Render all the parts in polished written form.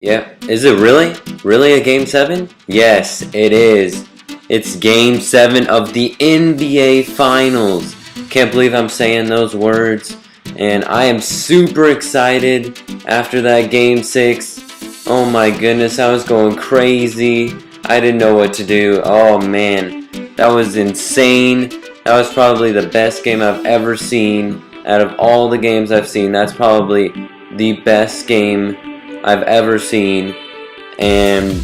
Yep. Is it really? Really a Game 7? Yes, it is. It's Game 7 of the NBA Finals. Can't believe I'm saying those words. And I am super excited after that Game 6. Oh my goodness, I was going crazy. I didn't know what to do. Oh man, that was insane. That was probably the best game I've ever seen. Out of all the games I've seen, that's probably the best game I've ever seen. And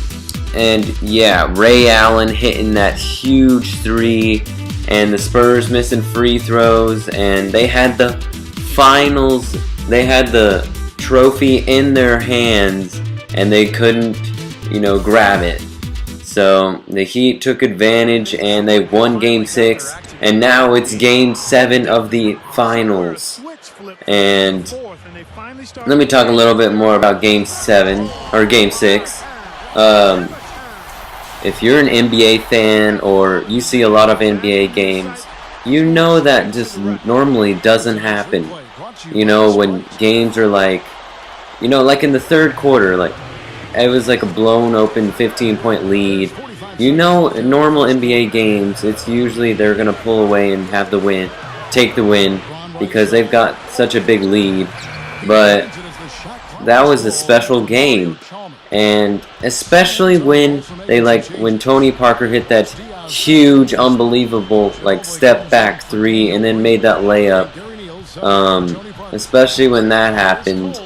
yeah, Ray Allen hitting that huge three, and the Spurs missing free throws, and they had the finals, they had the trophy in their hands, and they couldn't, grab it. So the Heat took advantage, and they won Game 6, and now it's Game 7 of the finals. And let me talk a little bit more about Game 7, or Game 6. If you're an NBA fan or you see a lot of NBA games, you know that just normally doesn't happen. When games are like in the third quarter, like it was like a blown open 15-point lead. In normal NBA games, it's usually they're gonna pull away and have the win, take the win, because they've got such a big lead. But that was a special game, and especially when Tony Parker hit that huge, unbelievable step back three and then made that layup. Especially when that happened,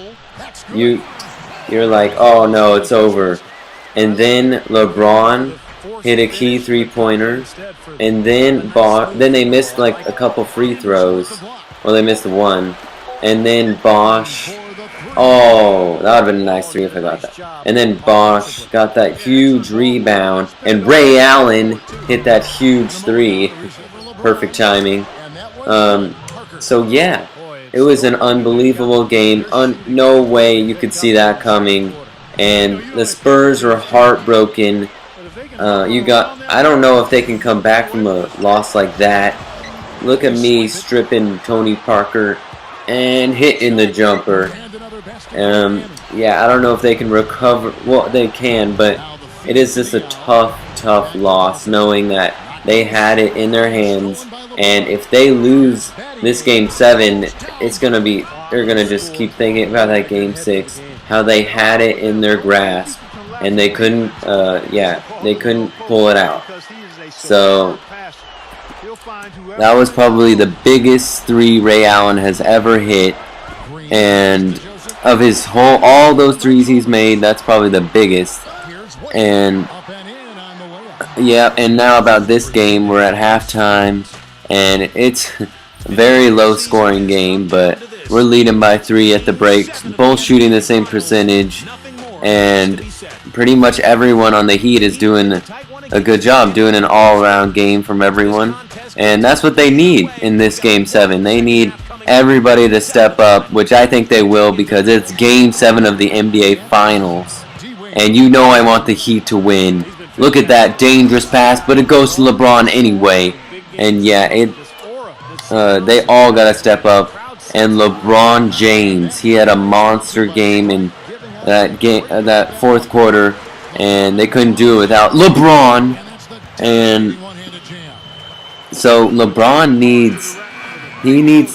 you're like, oh no, it's over. And then LeBron hit a key three-pointer, and then they missed a couple free throws. Well, they missed one, and then Bosh. Oh, that would have been a nice three if I got that. And then Bosh got that huge rebound, and Ray Allen hit that huge three. Perfect timing. So yeah, it was an unbelievable game. No way you could see that coming. And the Spurs were heartbroken. I don't know if they can come back from a loss like that. Look at me stripping Tony Parker and hitting the jumper. Yeah, I don't know if they can recover. Well, they can, but it is just a tough loss, knowing that they had it in their hands. And if they lose this Game 7, they're gonna just keep thinking about that Game 6, how they had it in their grasp, and they couldn't, they couldn't pull it out. So that was probably the biggest three Ray Allen has ever hit, and of all those threes he's made, that's probably the biggest. And yeah, and now about this game, we're at halftime, and it's a very low scoring game, but we're leading by 3 at the break, both shooting the same percentage, and pretty much everyone on the Heat is doing a good job, doing an all-around game from everyone. And that's what they need in this Game 7. They need everybody to step up, which I think they will, because it's Game 7 of the NBA Finals. And I want the Heat to win. Look at that dangerous pass, but it goes to LeBron anyway. And yeah, they all got to step up. And LeBron James, he had a monster game in that fourth quarter, and they couldn't do it without LeBron. And so LeBron needs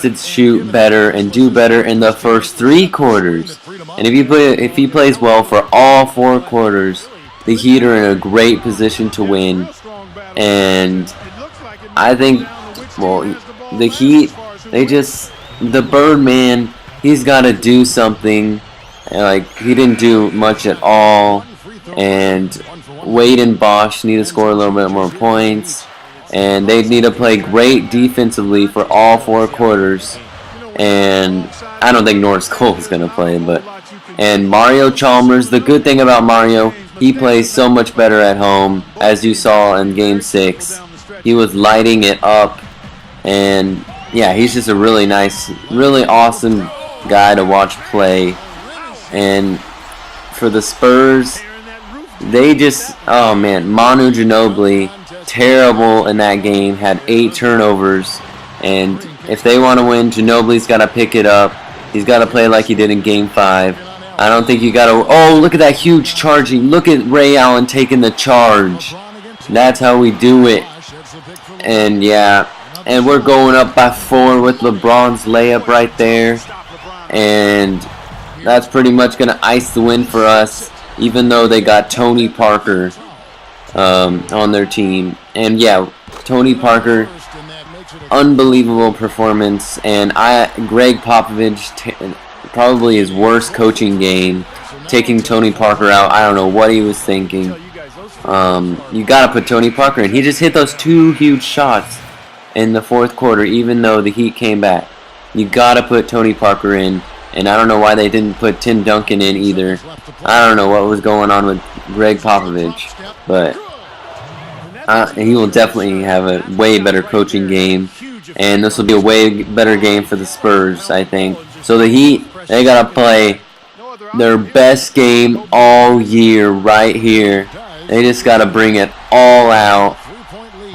to shoot better and do better in the first 3 quarters. And if he plays well for all 4 quarters, the Heat are in a great position to win. And I think, the Heat, the Birdman, he's got to do something. He didn't do much at all. And Wade and Bosh need to score a little bit more points. And they need to play great defensively for all 4 quarters. And I don't think Norris Cole is going to play, and Mario Chalmers, the good thing about Mario, he plays so much better at home, as you saw in Game 6. He was lighting it up, and yeah, he's just a really nice, really awesome guy to watch play. And for the Spurs, they just, oh man, Manu Ginobili, terrible in that game, had 8 turnovers, and if they want to win, Ginobili's got to pick it up. He's got to play like he did in Game 5. I don't think you gotta. Oh, look at that huge charging. Look at Ray Allen taking the charge. That's how we do it. And yeah, and we're going up by 4 with LeBron's layup right there. And that's pretty much gonna ice the win for us, even though they got Tony Parker on their team. And yeah, Tony Parker, unbelievable performance. And Greg Popovich, probably his worst coaching game, taking Tony Parker out. I don't know what he was thinking. You gotta put Tony Parker in. He just hit those 2 huge shots in the 4th quarter, even though the Heat came back. You gotta put Tony Parker in. And I don't know why they didn't put Tim Duncan in either. I don't know what was going on with Greg Popovich, but he will definitely have a way better coaching game, and this will be a way better game for the Spurs, I think. So the Heat, they gotta play their best game all year right here. They just gotta bring it all out,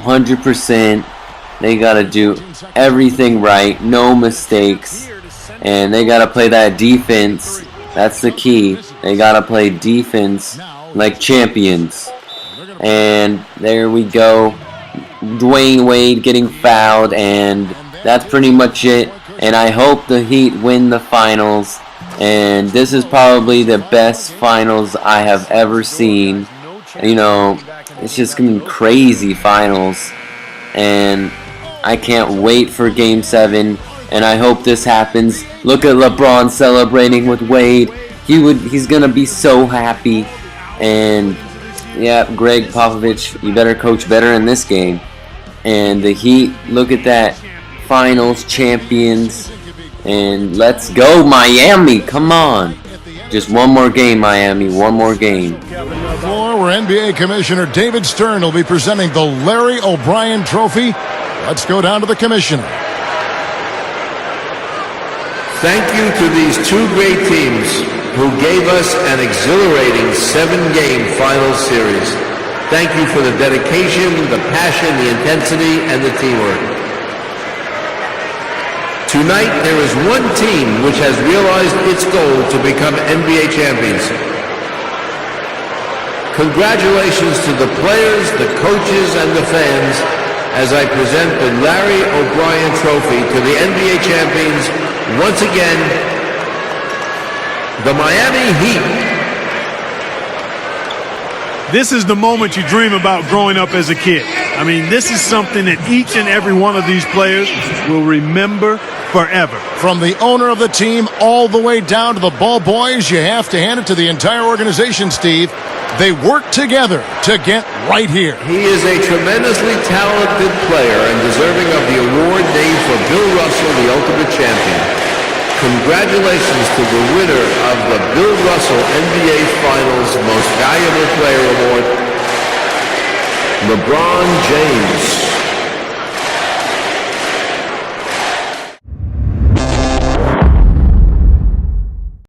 100%. They gotta do everything right, no mistakes. And they got to play that defense. That's the key. They got to play defense like champions. And there we go. Dwayne Wade getting fouled. And that's pretty much it. And I hope the Heat win the finals. And this is probably the best finals I have ever seen. You know, it's just going to be crazy finals. And I can't wait for Game 7. And I hope this happens. Look at LeBron celebrating with Wade. He's gonna be so happy. And yeah, Greg Popovich, you better coach better in this game. And the Heat, look at that, finals champions. And let's go Miami, come on. Just one more game, Miami, one more game. Floor where NBA Commissioner David Stern will be presenting the Larry O'Brien Trophy. Let's go down to the Commissioner. Thank you to these 2 great teams who gave us an exhilarating 7-game final series. Thank you for the dedication, the passion, the intensity, and the teamwork. Tonight, there is one team which has realized its goal to become NBA champions. Congratulations to the players, the coaches, and the fans as I present the Larry O'Brien Trophy to the NBA champions. Once again, the Miami Heat. This is the moment you dream about growing up as a kid. I mean, this is something that each and every one of these players will remember forever. From the owner of the team all the way down to the ball boys, you have to hand it to the entire organization, Steve. They work together to get right here. He is a tremendously talented player and deserving of the award named for Bill Russell, the ultimate champion. Congratulations to the winner of the Bill Russell NBA Finals Most Valuable Player Award, LeBron James.